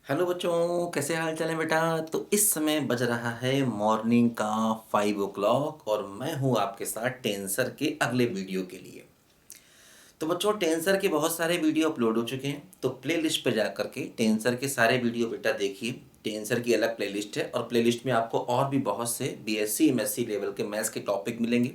Hello बच्चों, कैसे हाल चाल है बेटा। तो इस समय बज रहा है मॉर्निंग का 5 o'clock और मैं हूँ आपके साथ टेंसर के अगले वीडियो के लिए। तो बच्चों, टेंसर के बहुत सारे वीडियो अपलोड हो चुके हैं, तो प्लेलिस्ट पे जा करके टेंसर के सारे वीडियो बेटा देखिए। टेंसर की अलग प्लेलिस्ट है और प्लेलिस्ट में आपको और भी बहुत से बीएससी एमएससी लेवल के मैथ्स के टॉपिक मिलेंगे।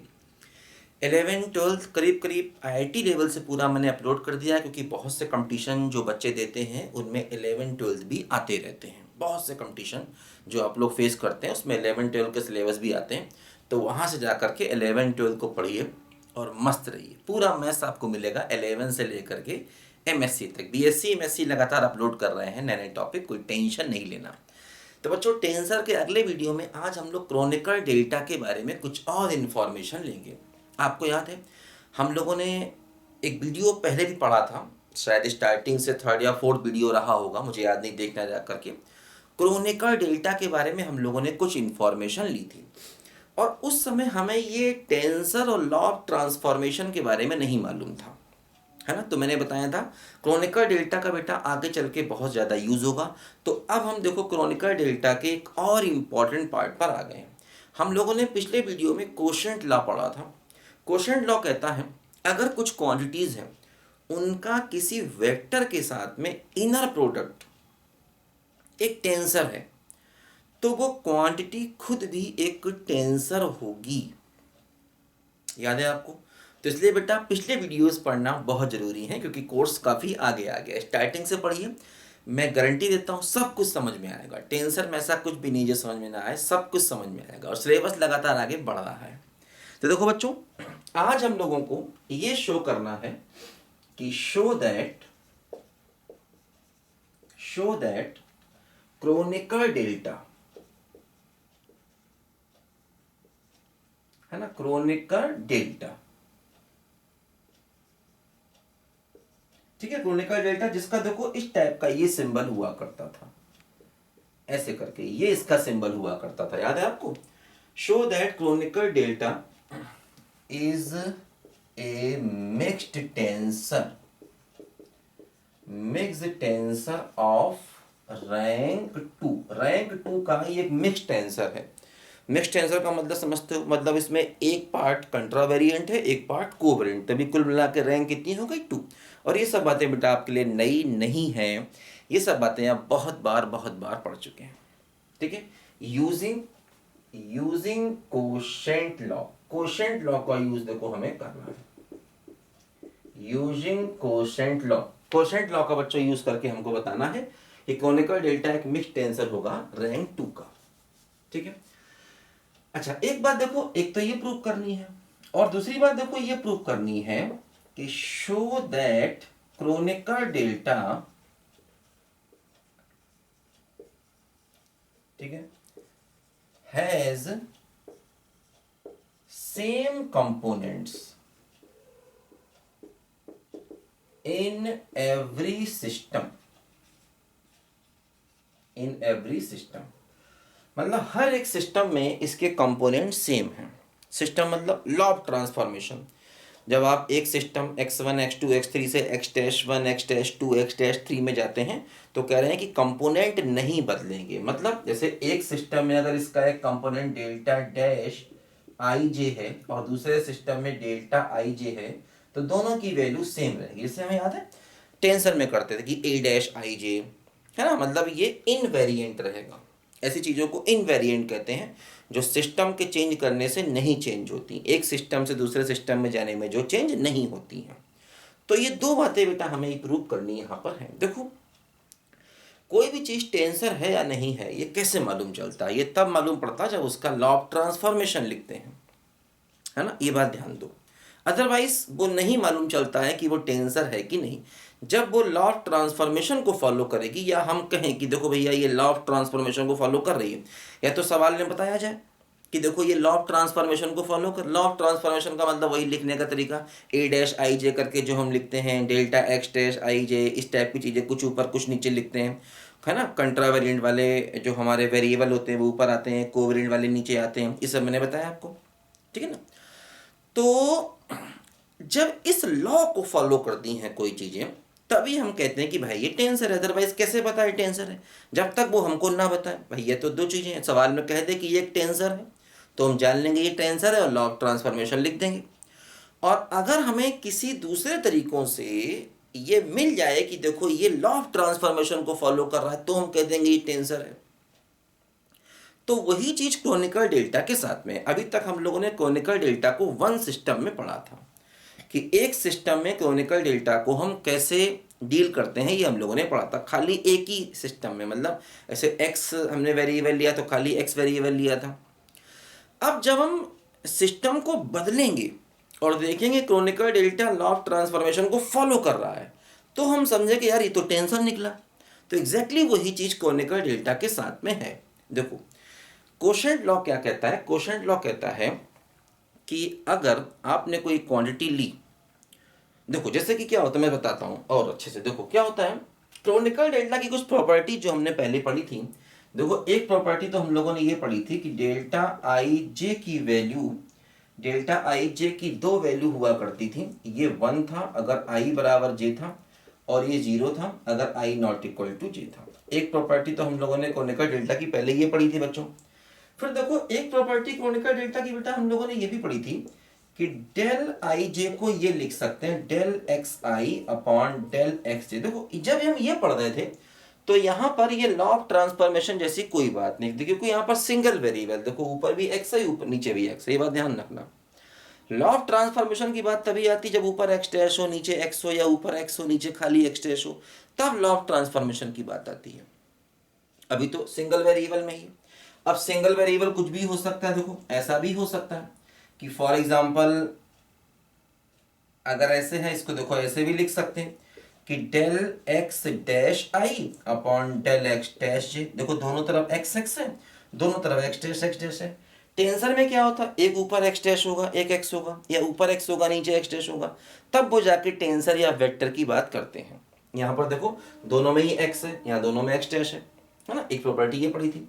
11th 12th करीब करीब आईआईटी लेवल से पूरा मैंने अपलोड कर दिया है, क्योंकि बहुत से कंपटीशन जो बच्चे देते हैं उनमें 11th 12th भी आते रहते हैं। बहुत से कंपटीशन जो आप लोग फेस करते हैं उसमें 11th 12th के सिलेबस भी आते हैं। तो वहाँ से जा कर के 11th 12th को पढ़िए और मस्त रहिए। पूरा मैथ्स आपको मिलेगा 11 से लेकर के एमएससी तक। बीएससी एमएससी लगातार अपलोड कर रहे हैं नए नए टॉपिक, कोई टेंशन नहीं लेना। तो बच्चों, टेंसर के अगले वीडियो में आज हम लोग क्रोनिकल डेल्टा के बारे में कुछ और इन्फॉर्मेशन लेंगे। आपको याद है हम लोगों ने एक वीडियो पहले भी पढ़ा था, शायद स्टार्टिंग से थर्ड या फोर्थ वीडियो रहा होगा, मुझे याद नहीं, देखना जा करके। क्रोनिकल डेल्टा के बारे में हम लोगों ने कुछ इन्फॉर्मेशन ली थी और उस समय हमें ये टेंसर और लॉ ऑफ ट्रांसफॉर्मेशन के बारे में नहीं मालूम था, है ना। तो मैंने बताया था क्रोनिकल डेल्टा का बेटा आगे चल के बहुत ज़्यादा यूज़ होगा। तो अब हम देखो क्रोनिकल डेल्टा के एक और इम्पॉर्टेंट पार्ट पर आ गए हैं। हम लोगों ने पिछले वीडियो में कोशेंट लॉ पढ़ा था। कोशेंट लॉ कहता है अगर कुछ क्वांटिटीज़ हैं उनका किसी वेक्टर के साथ में इनर प्रोडक्ट एक टेंसर है, तो वो क्वांटिटी खुद भी एक टेंसर होगी। याद है आपको। तो इसलिए बेटा पिछले वीडियोस पढ़ना बहुत ज़रूरी है, क्योंकि कोर्स काफ़ी आगे आ गया। स्टार्टिंग से पढ़िए, मैं गारंटी देता हूँ सब कुछ समझ में आएगा। टेंसर में ऐसा कुछ भी नहीं जो समझ में ना आए, सब कुछ समझ में आएगा और सिलेबस लगातार आगे बढ़ रहा है। तो देखो बच्चों, आज हम लोगों को ये शो करना है कि शो दैट क्रोनिकल डेल्टा, है ना, क्रोनिकल डेल्टा, ठीक है। क्रोनिकल डेल्टा जिसका देखो इस टाइप का ये सिंबल हुआ करता था, ऐसे करके ये इसका सिंबल हुआ करता था, याद है आपको। Show that chronicle delta is a mixed tensor of rank 2 का ये एक मिक्स्ड टेंसर है। मिक्स्ड टेंसर का मतलब समझते हो, मतलब इसमें एक पार्ट कंट्रावेरिएंट है, एक पार्ट कोवेरिएंट, तभी कुल मिला के रैंक कितनी हो गई 2। और ये सब बातें बेटा आपके लिए नई नहीं हैं, ये सब बातें आप बहुत बार पढ़ चुके हैं, ठीक है। यूजिंग यूजिंग कोशेंट लॉ का यूज देखो हमें करना है। यूजिंग कोशेंट लॉ का बच्चों यूज करके हमको बताना है कि कोनिकल डेल्टा एक मिक्स्ड टेंसर होगा रैंक 2 का, ठीक है। अच्छा, एक बात देखो, एक तो ये प्रूव करनी है और दूसरी बात देखो ये प्रूव करनी है कि शो दैट क्रोनिकल डेल्टा, ठीक है, has same components in every system. मतलब हर एक सिस्टम में इसके कंपोनेंट सेम हैं। सिस्टम मतलब लॉ ऑफ ट्रांसफॉर्मेशन। जब आप एक सिस्टम x1 x2 x3 से x-1 x-2 x-3 में जाते हैं तो कह रहे हैं कि कंपोनेंट नहीं बदलेंगे। मतलब जैसे एक सिस्टम में अगर इसका एक कंपोनेंट डेल्टा डैश आई जे है और दूसरे सिस्टम में डेल्टा आई जे है, तो दोनों की वैल्यू सेम रहेगी। जैसे हमें याद है टेंसर में करते थे कि ए डैश आई जे, है ना, मतलब ये इनवेरिएंट रहेगा। ऐसी चीज़ों को इनवेरिएंट कहते हैं जो सिस्टम के चेंज करने से नहीं चेंज होती, एक सिस्टम से दूसरे सिस्टम में जाने में जो चेंज नहीं होती हैं। तो ये दो बातें बेटा हमें प्रूव करनी यहाँ पर है। देखो, कोई भी चीज़ टेंसर है या नहीं है ये कैसे मालूम चलता है? ये तब मालूम पड़ता है जब उसका लॉ ऑफ ट्रांसफॉर्मेशन लिखते हैं, है ना, ये बात ध्यान दो। अदरवाइज वो नहीं मालूम चलता है कि वो टेंसर है कि नहीं, जब वो लॉ ऑफ ट्रांसफॉर्मेशन को फॉलो करेगी, या हम कहें कि देखो भैया ये लॉ ऑफ ट्रांसफॉर्मेशन को फॉलो कर रही है, या तो सवाल में बताया जाए कि देखो ये लॉ ऑफ ट्रांसफॉर्मेशन को फॉलो कर। लॉ ऑफ ट्रांसफॉर्मेशन का मतलब वही लिखने का तरीका, ए डैश आई जे करके जो हम लिखते हैं, डेल्टा एक्स डैश आई जे, इस टाइप की चीज़ें, कुछ ऊपर कुछ नीचे लिखते हैं, है ना। कंट्रावेरिएंट वाले जो हमारे वेरिएबल होते हैं वो ऊपर आते हैं, कोवेरिएंट वाले नीचे आते हैं, ये सब मैंने बताया आपको, ठीक है ना। तो जब इस लॉ को फॉलो करती हैं कोई चीज़ें तभी हम कहते हैं कि भाई ये टेंसर है। अदरवाइज कैसे पता है टेंसर है, जब तक वो हमको ना बताए। भाई ये तो दो चीज़ें हैं, सवाल में कह दे कि ये एक टेंसर है तो हम जान लेंगे ये टेंसर है और लॉ ऑफ ट्रांसफॉर्मेशन लिख देंगे। और अगर हमें किसी दूसरे तरीकों से ये मिल जाए कि देखो ये लॉ ऑफ ट्रांसफॉर्मेशन को फॉलो कर रहा है, तो हम कह देंगे ये टेंसर है। तो वही चीज क्रोनिकल डेल्टा के साथ में। अभी तक हम लोगों ने क्रोनिकल डेल्टा को वन सिस्टम में पढ़ा था कि एक सिस्टम में क्रोनिकल डेल्टा को हम कैसे डील करते हैं, ये हम लोगों ने पढ़ा था खाली एक ही सिस्टम में। मतलब ऐसे एक्स हमने वेरिएबल लिया तो खाली एक्स वेरिएबल लिया था। अब जब हम सिस्टम को बदलेंगे और देखेंगे chronicle delta law of transformation को फॉलो कर रहा है, तो हम समझे कि यार ये तो टेंसर निकला। तो एग्जैक्टली वही चीज क्रोनिकल डेल्टा के साथ में है। देखो कोशेंट लॉ क्या कहता है, कोशेंट लॉ कहता है कि अगर आपने कोई क्वांटिटी ली, देखो जैसे कि क्या होता है मैं बताता हूँ और अच्छे से। देखो क्या होता है, क्रोनिकल डेल्टा की कुछ प्रॉपर्टी जो हमने पहले पढ़ी थी। देखो एक प्रॉपर्टी तो हम लोगों ने ये पढ़ी थी कि डेल्टा आई जे की वैल्यू, डेल्टा आई जे की दो वैल्यू हुआ करती थी। ये 1 था अगर आई बराबर जे था, और ये 0 था अगर आई नॉट इक्वल टू जे था। एक प्रॉपर्टी तो हम लोगों ने क्रोनिकल डेल्टा की पहले ये पढ़ी थी बच्चों। फिर देखो एक प्रॉपर्टी क्रोनिकल डेल्टा की बेटा हम लोगों ने ये भी पढ़ी थी कि डेल आई जे को ये लिख सकते हैं डेल एक्स आई अपॉन डेल एक्स जे। देखो जब हम ये पढ़ रहे थे तो यहाँ पर ये लॉ ऑफ ट्रांसफॉर्मेशन जैसी कोई बात नहीं थी, क्योंकि यहाँ पर सिंगल वेरिएबल, देखो ऊपर भी एक्स है ऊपर नीचे भी एक्स है, ये बात ध्यान रखना। लॉ ऑफ ट्रांसफॉर्मेशन की बात तभी आती जब ऊपर एक्स डैश हो नीचे एक्स हो, या ऊपर एक्स हो नीचे खाली एक्स डैश हो, तब लॉ ऑफ ट्रांसफॉर्मेशन की बात आती है। अभी तो सिंगल वेरिएबल में ही। अब सिंगल वेरिएबल कुछ भी हो सकता है। देखो ऐसा भी हो सकता है कि फॉर एग्जांपल अगर ऐसे है, इसको देखो ऐसे भी लिख सकते हैं कि del X dash I upon del X dash J. देखो दोनों तरफ एक्स एक्स है, दोनों तरफ एक्स डैश है। टेंसर में क्या होता है, एक ऊपर एक्स डैश होगा एक एक्स होगा, या ऊपर एक्स होगा नीचे एक्स डैश होगा, तब वो जाके टेंसर या वेक्टर की बात करते हैं। यहाँ पर देखो दोनों में ही एक्स है, यहाँ दोनों में एक्स डैश है ना। एक प्रॉपर्टी ये पढ़ी थी।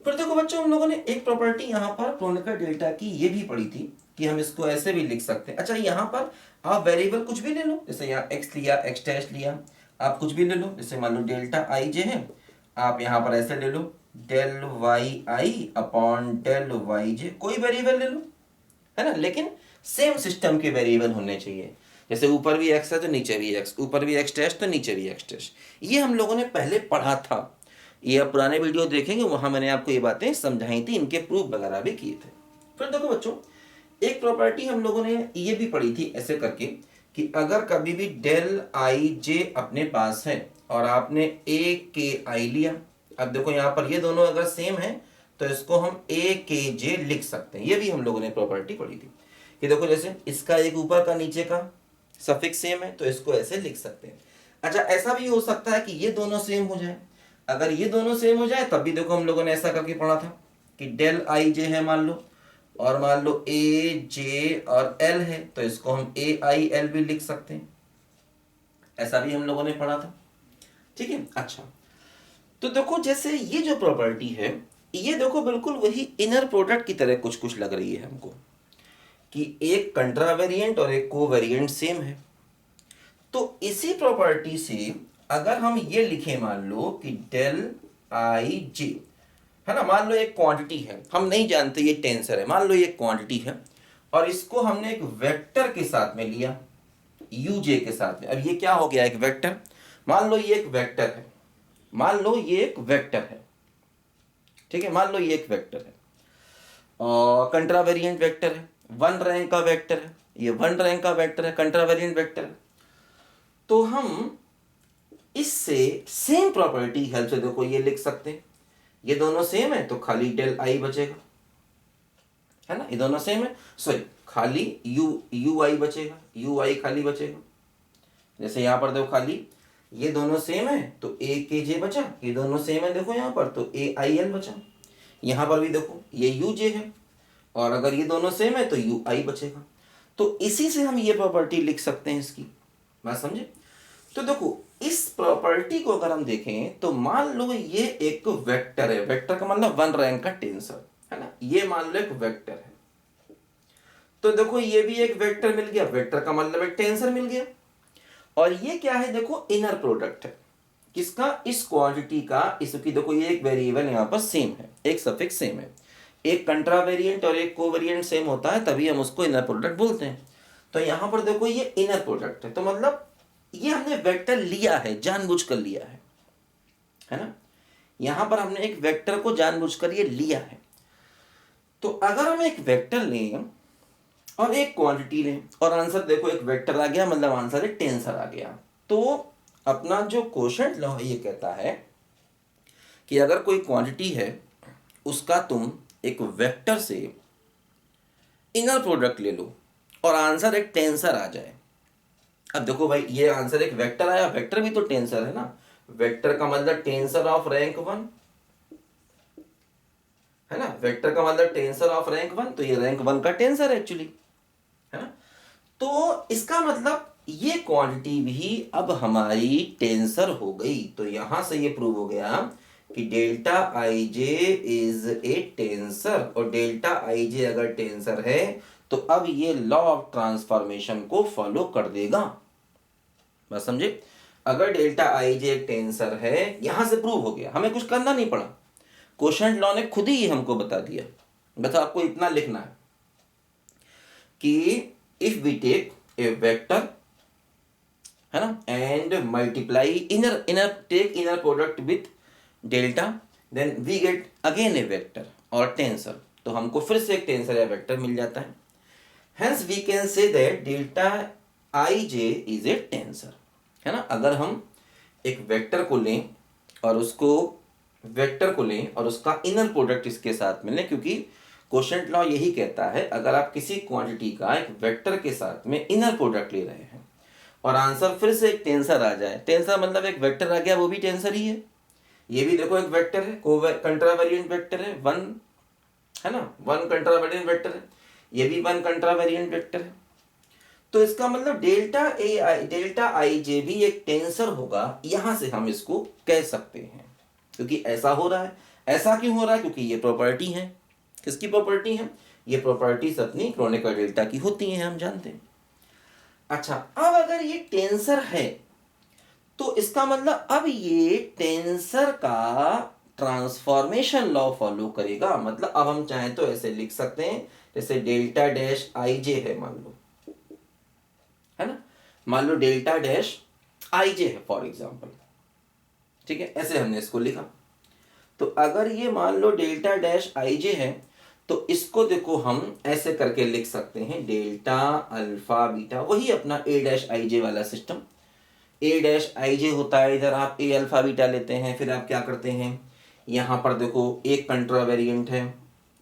फिर देखो बच्चों हम लोगों ने एक प्रॉपर्टी यहाँ पर क्रोनिकल डेल्टा की ये भी पढ़ी थी कि हम इसको ऐसे भी लिख सकते हैं। अच्छा यहाँ पर आप वेरिएबल कुछ भी ले लो, जैसे यहाँ एक्स लिया एक्स डैश लिया, आप कुछ भी ले लो। जैसे मान लो डेल्टा आई जे है, आप यहाँ पर ऐसे ले लो डेल वाई आई अपॉन डेल वाई जे, कोई वेरिएबल ले लो, है ना। लेकिन सेम सिस्टम के वेरिएबल होने चाहिए। जैसे ऊपर भी एक्स है तो नीचे भी एक्स, ऊपर भी एक्स डैश तो नीचे भी एक्स डैश। ये हम लोगों ने पहले पढ़ा था, ये आप पुराने वीडियो देखेंगे वहां मैंने आपको ये बातें समझाई थी, इनके प्रूफ वगैरह भी किए थे। फिर देखो बच्चों एक प्रॉपर्टी हम लोगों ने ये भी पढ़ी थी ऐसे करके कि अगर कभी भी डेल आई जे अपने पास है और आपने ए के आई लिया, अब देखो यहाँ पर ये दोनों अगर सेम है तो इसको हम ए के जे लिख सकते हैं। ये भी हम लोगों ने प्रॉपर्टी पढ़ी थी कि देखो जैसे इसका एक ऊपर का नीचे का सफिक्स सेम है तो इसको ऐसे लिख सकते हैं। अच्छा ऐसा भी हो सकता है कि ये दोनों सेम हो जाए। अगर ये दोनों सेम हो जाए तब भी देखो हम लोगों ने ऐसा करके पढ़ा था कि डेल आई जे है मान लो, और मान लो ए जे और एल है तो इसको हम ए आई एल भी लिख सकते हैं। ऐसा भी हम लोगों ने पढ़ा था, ठीक है। अच्छा तो देखो जैसे ये जो प्रॉपर्टी है ये देखो बिल्कुल वही इनर प्रोडक्ट की तरह कुछ कुछ लग रही है हमको कि एक कंट्रा वेरिएंट और एक को वेरिएंट सेम है। तो इसी प्रॉपर्टी से अगर हम ये लिखें मान लो कि डेल आई जे, है ना, मान लो एक क्वांटिटी है, हम नहीं जानते ये टेंसर है, मान लो ये क्वांटिटी है और इसको हमने एक वेक्टर के साथ में लिया यू जे के साथ में। अब ये क्या हो गया, एक वेक्टर। मान लो ये एक वेक्टर है, मान लो ये एक वेक्टर है, ठीक है, मान लो ये एक वेक्टर है और कंट्रा वेरिएंट वेक्टर है, वन रैंक का वेक्टर है, ये वन रैंक का वेक्टर है, कंट्रा वेरिएंट वेक्टर है। तो हम इससे सेम प्रॉपर्टी हेल्प से देखो ये लिख सकते हैं, ये दोनों सेम है तो खाली डेल आई बचेगा, है ना, ये दोनों सेम है, सॉरी खाली यू आई बचेगा, यू आई खाली बचेगा। जैसे यहाँ पर देखो खाली ये दोनों सेम है तो ए के जे बचा, ये दोनों सेम है देखो यहाँ पर तो ए आई एल बचा। यहाँ पर भी देखो ये यू जे है और अगर ये दोनों सेम है तो यू आई बचेगा। तो इसी से हम ये प्रॉपर्टी लिख सकते हैं इसकी, बात समझे। तो देखो इस प्रॉपर्टी को अगर हम देखें तो मान लो ये एक वेक्टर है, वेक्टर का मतलब वन रैंक का टेंसर, है ना, ये मान लो एक वेक्टर है। तो देखो ये भी एक वेक्टर मिल गया, वेक्टर का मतलब एक टेंसर मिल गया। और ये क्या है, देखो इनर प्रोडक्ट है किसका, इस क्वांटिटी का। इसकी देखो ये एक वेरिएबल यहाँ पर सेम है, एक सफिक्स सेम है, एक कंट्रा वेरिएंट और एक कोवेरिएंट सेम होता है, तभी हम उसको इनर प्रोडक्ट बोलते हैं। तो यहाँ पर देखो ये इनर प्रोडक्ट है, तो मतलब ये हमने वेक्टर लिया है, जानबूझकर लिया है ना। यहाँ पर हमने एक वेक्टर को जानबूझकर ये लिया है। तो अगर हम एक वेक्टर लें और एक क्वांटिटी लें और आंसर देखो एक वेक्टर आ गया, मतलब आंसर एक टेंसर आ गया, तो अपना जो क्वोशंट लॉ ये कहता है कि अगर कोई क्वांटिटी है उसका तुम एक वेक्टर से इनर प्रोडक्ट ले लो और आंसर एक टेंसर आ जाए। अब देखो भाई ये आंसर एक वेक्टर आया, वेक्टर भी तो टेंसर है ना, वेक्टर का मतलब टेंसर ऑफ रैंक 1 है ना, वेक्टर का मतलब टेंसर ऑफ रैंक 1, तो ये रैंक 1 का टेंसर है एक्चुअली, है ना। तो इसका मतलब ये क्वांटिटी भी अब हमारी टेंसर हो गई। तो यहां से ये प्रूव हो गया कि delta I J is a tensor, और डेल्टा आई जे अगर टेंसर है तो अब ये लॉ ऑफ ट्रांसफॉर्मेशन को फॉलो कर देगा। बस समझे, अगर डेल्टा आई जे एक टेंसर है, यहां से प्रूव हो गया, हमें कुछ करना नहीं पड़ा, क्वोशंट लॉ ने खुद ही हमको बता दिया। बस आपको इतना लिखना है कि if we take a vector है ना and multiply inner take inner product with delta, then we get again a vector और टेंसर, तो हमको फिर से एक टेंसर या वेक्टर मिल जाता है। Hence we can say that delta I J is a tensor, है ना। अगर हम एक वेक्टर को लें और उसका इनर प्रोडक्ट इसके साथ में लें, क्योंकि क्वोशंट लॉ यही कहता है अगर आप किसी क्वांटिटी का एक वेक्टर के साथ में इनर प्रोडक्ट ले रहे हैं और आंसर फिर से एक टेंसर आ जाए, टेंसर मतलब एक वेक्टर आ गया, वो भी टेंसर ही है, ये भी देखो एक वेक्टर है, कंट्रावेरिएंट वेक्टर है, वन है ना, वन कंट्रावेरिएंट वेक्टर है, ये भी वन कंट्रावेरिएंट वेक्टर है। तो इसका मतलब डेल्टा आई जे भी एक टेंसर होगा, यहां से हम इसको कह सकते हैं, क्योंकि ऐसा हो रहा है। ऐसा क्यों हो रहा है, क्योंकि ये प्रॉपर्टी है, किसकी प्रॉपर्टी है, ये प्रॉपर्टीज अपनी क्रोनिकल डेल्टा की होती हैं, हम जानते हैं। अच्छा, अब अगर ये टेंसर है तो इसका मतलब अब ये टेंसर का ट्रांसफॉर्मेशन लॉ फॉलो करेगा। मतलब अब हम चाहें तो ऐसे लिख सकते हैं, जैसे डेल्टा डैश आई जे है, मान लो, है ना, मान लो डेल्टा डैश आई जे है फॉर एग्जाम्पल, ठीक है, ऐसे हमने इसको लिखा। तो अगर ये मान लो डेल्टा डैश आई जे है, तो इसको देखो हम ऐसे करके लिख सकते हैं, डेल्टा अल्फा बीटा, वही अपना ए डैश आई जे वाला सिस्टम। ए डैश आई जे होता है, इधर आप ए अल्फा बीटा लेते हैं, फिर आप क्या करते हैं, यहाँ पर देखो एक कंट्रा वेरिएंट है,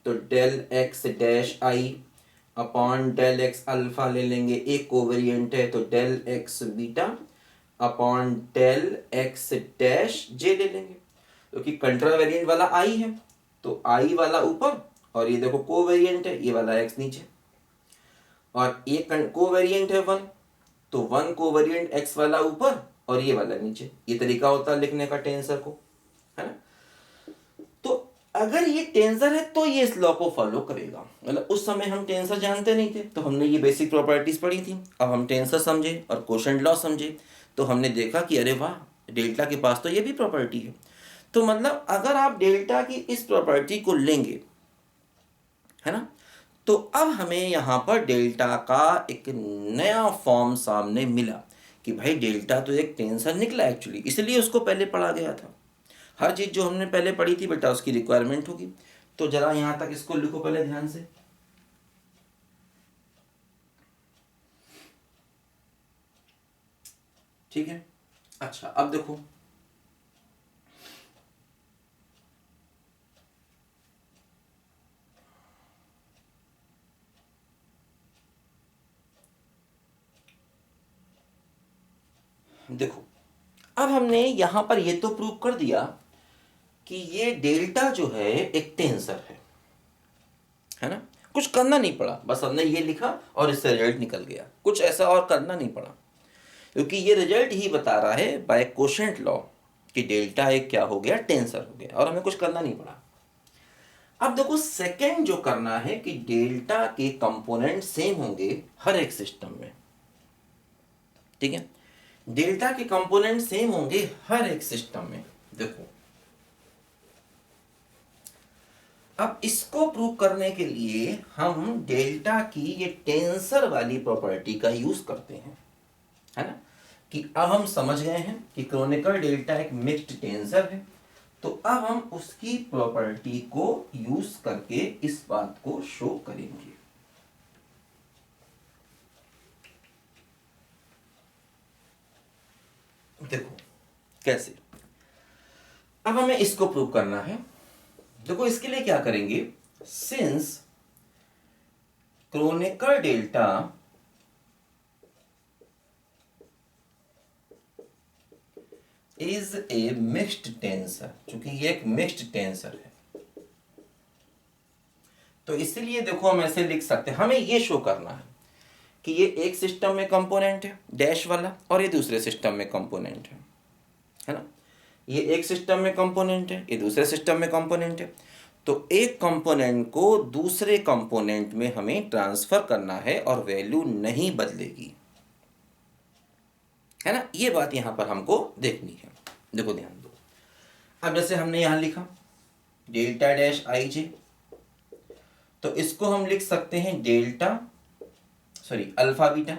तो del X dash I upon del X alpha ले लेंगे, एक कोवेरिएंट है तो del X beta upon del X dash J ले लेंगे, क्योंकि कंट्रा वेरिएंट वाला आई है तो आई वाला ऊपर, और ये देखो कोवेरिएंट है, ये वाला एक्स नीचे, और ये कोवेरिएंट है वन, तो वन कोवेरिएंट एक्स वाला ऊपर और ये वाला नीचे। ये तरीका होता है लिखने का टेंसर को, है ना। तो अगर ये टेंसर है तो ये इस लॉ को फॉलो करेगा। मतलब उस समय हम टेंसर जानते नहीं थे, तो हमने ये बेसिक प्रॉपर्टीज पढ़ी थी, अब हम टेंसर समझे और क्वोशंट लॉ समझे, तो हमने देखा कि अरे वाह, डेल्टा के पास तो ये भी प्रॉपर्टी है। तो मतलब अगर आप डेल्टा की इस प्रॉपर्टी को लेंगे, है ना, तो अब हमें यहाँ पर डेल्टा का एक नया फॉर्म सामने मिला कि भाई डेल्टा तो एक टेंसर निकला एक्चुअली, इसलिए उसको पहले पढ़ा गया था। हर चीज़ जो हमने पहले पढ़ी थी बेटा उसकी रिक्वायरमेंट होगी। तो जरा यहाँ तक इसको लिखो पहले ध्यान से, ठीक है। अच्छा, अब देखो देखो अब हमने यहाँ पर ये तो प्रूव कर दिया कि ये डेल्टा जो है एक टेंसर है ना, कुछ करना नहीं पड़ा, बस हमने ये लिखा और इससे रिजल्ट निकल गया, कुछ ऐसा और करना नहीं पड़ा, क्योंकि ये रिजल्ट ही बता रहा है बाय क्वोशंट लॉ कि डेल्टा एक क्या हो गया, टेंसर हो गया, और हमें कुछ करना नहीं पड़ा। अब देखो सेकंड जो करना है कि डेल्टा के कंपोनेंट सेम होंगे हर एक सिस्टम में, ठीक है। डेल्टा के कंपोनेंट सेम होंगे हर एक सिस्टम में। देखो अब इसको प्रूव करने के लिए हम डेल्टा की ये टेंसर वाली प्रॉपर्टी का यूज करते हैं, है ना, कि अब हम समझ गए हैं कि क्रोनिकल डेल्टा एक मिक्स्ड टेंसर है। तो अब हम उसकी प्रॉपर्टी को यूज करके इस बात को शो करेंगे। देखो कैसे, अब हमें इसको प्रूव करना है। देखो इसके लिए क्या करेंगे, since chronicle delta is a mixed tensor, क्योंकि ये एक मिक्स्ड टेंसर है तो इसलिए देखो हम ऐसे लिख सकते हैं। हमें ये शो करना है कि ये एक सिस्टम में कंपोनेंट है डैश वाला और ये दूसरे सिस्टम में कंपोनेंट है ना। ये एक सिस्टम में कंपोनेंट है, ये दूसरे सिस्टम में कंपोनेंट है। तो एक कंपोनेंट को दूसरे कंपोनेंट में हमें ट्रांसफर करना है और वैल्यू नहीं बदलेगी, है ना। ये बात यहां पर हमको देखनी है। देखो ध्यान दो, अब जैसे हमने यहां लिखा डेल्टा डैश आई जे, तो इसको हम लिख सकते हैं alpha beta,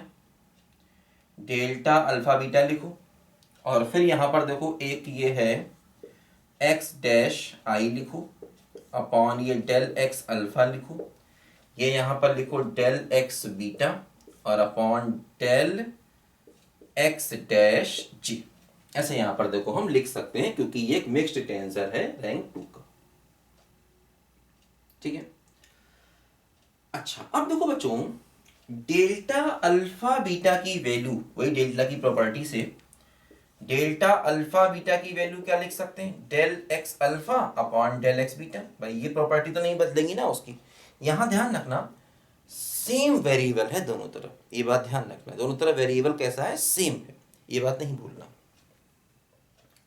delta alpha beta लिखो। और फिर यहां पर देखो एक ये है एक्स डैश आई लिखो अपॉन ये डेल एक्स अल्फा लिखो, ये यहां पर लिखो डेल एक्स बीटा और अपॉन डेल एक्स डैश जी। ऐसे यहां पर देखो हम लिख सकते हैं क्योंकि ये एक मिक्स्ड टेंसर है रैंक 2 का, ठीक है। अच्छा अब देखो बच्चों, डेल्टा अल्फा बीटा की वैल्यू, वही डेल्टा की प्रॉपर्टी से डेल्टा अल्फा बीटा की वैल्यू क्या लिख सकते हैं, del X alpha upon del X beta. भाई ये प्रॉपर्टी तो नहीं बदलेंगी ना उसकी। यहां ध्यान रखना सेम वेरिएबल है दोनों तरफ, ये बात ध्यान रखना, दोनों तरफ वेरिएबल कैसा है, सेम है, ये बात नहीं भूलना,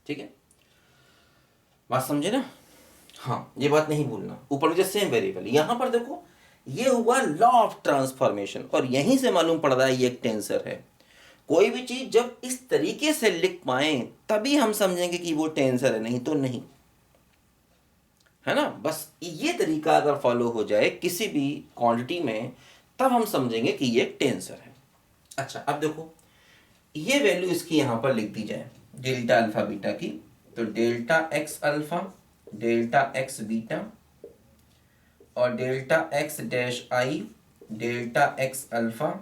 ठीक है। बात समझे ना, हाँ ये बात नहीं भूलना। ऊपर मुझे सेम वेरिएबल, यहां पर देखो ये हुआ लॉ ऑफ ट्रांसफॉर्मेशन और यहीं से मालूम पड़ रहा है ये एक टेंसर है। कोई भी चीज जब इस तरीके से लिख पाए तभी हम समझेंगे कि वो टेंसर है, नहीं तो नहीं, है ना। बस ये तरीका अगर फॉलो हो जाए किसी भी क्वांटिटी में तब हम समझेंगे कि ये टेंसर है। अच्छा अब देखो ये वैल्यू इसकी यहां पर लिख दी जाए डेल्टा अल्फा बीटा की, तो delta X alpha, delta X beta और delta X dash I, delta X alpha,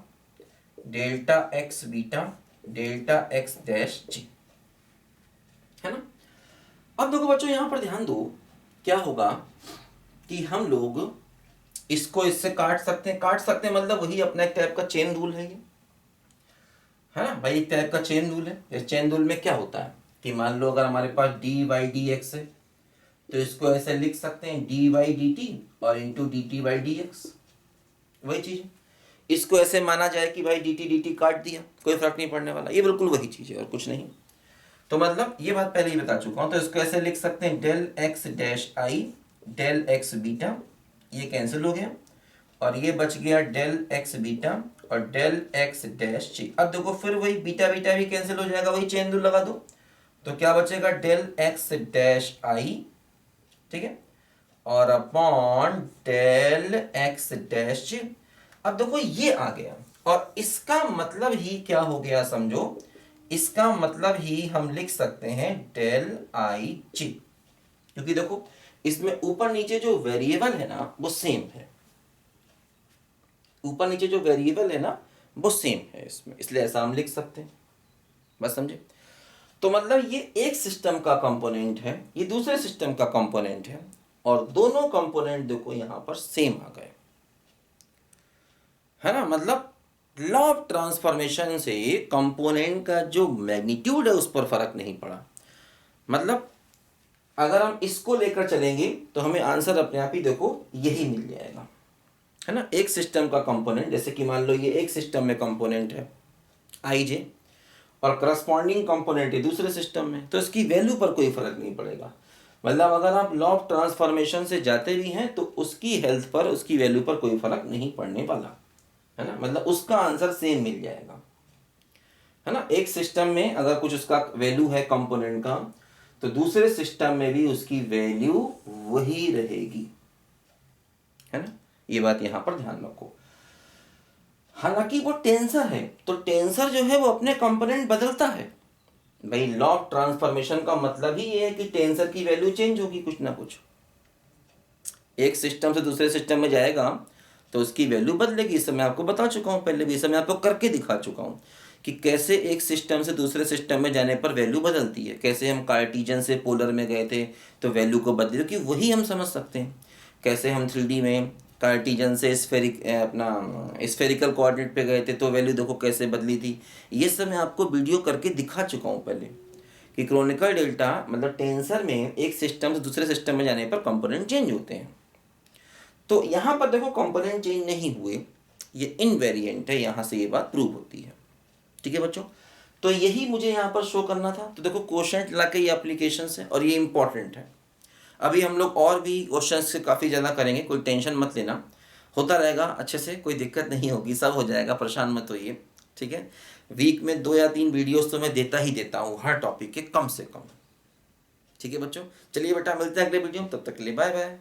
delta X beta, delta X dash G, है ना। अब देखो बच्चों यहां पर ध्यान दो, क्या होगा कि हम लोग इसको इससे काट सकते हैं मतलब वही अपना एक टाइप का चेन रूल है ये, है ना भाई, एक टाइप का चेन रूल है। इस चेन रूल में क्या होता है कि मान लो अगर हमारे पास डी वाई डी एक्स है तो इसको ऐसे लिख सकते हैं डी वाई डी टी और into D T Y D X, वही चीज है। इसको ऐसे माना जाए कि भाई डी टी काट दिया, कोई फर्क नहीं पड़ने वाला, ये बिल्कुल वही चीज है और कुछ नहीं। तो मतलब ये बात पहले ही बता चुका हूं, तो इसको ऐसे लिख सकते हैं del X dash I, del X beta, ये कैंसिल हो गया और ये बच गया डेल एक्स बीटा और डेल एक्स डैश जी। अब देखो फिर वही बीटा बीटा भी कैंसिल हो जाएगा, वही चेन रूल लगा दो, तो क्या बचेगा डेल एक्स डैश आई, ठीक है, और upon del X dash G. अब देखो ये आ गया और इसका मतलब ही क्या हो गया समझो, इसका मतलब ही हम लिख सकते हैं डेल आई जी, क्योंकि देखो इसमें ऊपर नीचे जो वेरिएबल है ना वो सेम है, ऊपर नीचे जो वेरिएबल है ना वो सेम है इसमें, इसलिए ऐसा हम लिख सकते हैं। बस समझे। तो मतलब ये एक सिस्टम का कंपोनेंट है, ये दूसरे सिस्टम का कंपोनेंट है और दोनों कंपोनेंट देखो यहां पर सेम आ गए, है ना। मतलब लॉ ऑफ ट्रांसफॉर्मेशन से कंपोनेंट का जो मैग्नीट्यूड है उस पर फर्क नहीं पड़ा। मतलब अगर हम इसको लेकर चलेंगे तो हमें आंसर अपने आप ही देखो यही मिल जाएगा, है ना। एक सिस्टम का कंपोनेंट, जैसे कि मान लो ये एक सिस्टम में कंपोनेंट है आई जे और करस्पॉन्डिंग कंपोनेंट है दूसरे सिस्टम में, तो इसकी वैल्यू पर कोई फर्क नहीं पड़ेगा। मतलब अगर आप लॉ ऑफ ट्रांसफॉर्मेशन से जाते भी हैं तो उसकी हेल्थ पर, उसकी वैल्यू पर कोई फर्क नहीं पड़ने वाला, है ना। मतलब उसका आंसर सेम मिल जाएगा, है ना। एक सिस्टम में अगर कुछ उसका वैल्यू है कंपोनेंट का, तो दूसरे सिस्टम में भी उसकी वैल्यू वही रहेगी, है ना। ये बात यहां पर ध्यान रखो। हालांकि वो टेंसर है, तो टेंसर जो है वो अपने कंपोनेंट बदलता है। भाई लॉ ऑफ ट्रांसफॉर्मेशन का मतलब ही ये है कि टेंसर की वैल्यू चेंज होगी कुछ ना कुछ। एक सिस्टम से दूसरे सिस्टम में जाएगा तो उसकी वैल्यू बदलेगी। इस समय आपको बता चुका हूँ, पहले भी इस समय आपको करके दिखा चुका हूँ कि कैसे एक सिस्टम से दूसरे सिस्टम में जाने पर वैल्यू बदलती है। कैसे हम कार्टीजन से पोलर में गए थे तो वैल्यू को बदली, कि वही हम समझ सकते हैं। कैसे हम 3D में कार्टीजन से स्फेरिकल कोऑर्डिनेट पे गए थे तो वैल्यू देखो कैसे बदली थी। ये सब मैं आपको वीडियो करके दिखा चुका हूँ पहले, कि क्रोनिकल डेल्टा मतलब टेंसर में एक सिस्टम से दूसरे सिस्टम में जाने पर कंपोनेंट चेंज होते हैं। तो यहाँ पर देखो कंपोनेंट चेंज नहीं हुए, ये इनवेरिएंट है, यहाँ से ये बात प्रूव होती है। ठीक है बच्चों, तो यही मुझे यहाँ पर शो करना था। तो देखो क्वेश्चन ला के ये एप्लीकेशन है और ये इंपॉर्टेंट है। अभी हम लोग और भी क्वेश्चन से काफ़ी ज़्यादा करेंगे, कोई टेंशन मत लेना, होता रहेगा अच्छे से, कोई दिक्कत नहीं होगी, सब हो जाएगा, परेशान मत होइए। ठीक है, वीक में 2 या 3 वीडियोस तो मैं देता ही देता हूँ हर टॉपिक के, कम से कम। ठीक है बच्चों, चलिए बेटा मिलते हैं अगले वीडियो में, तब तक के लिए बाय बाय।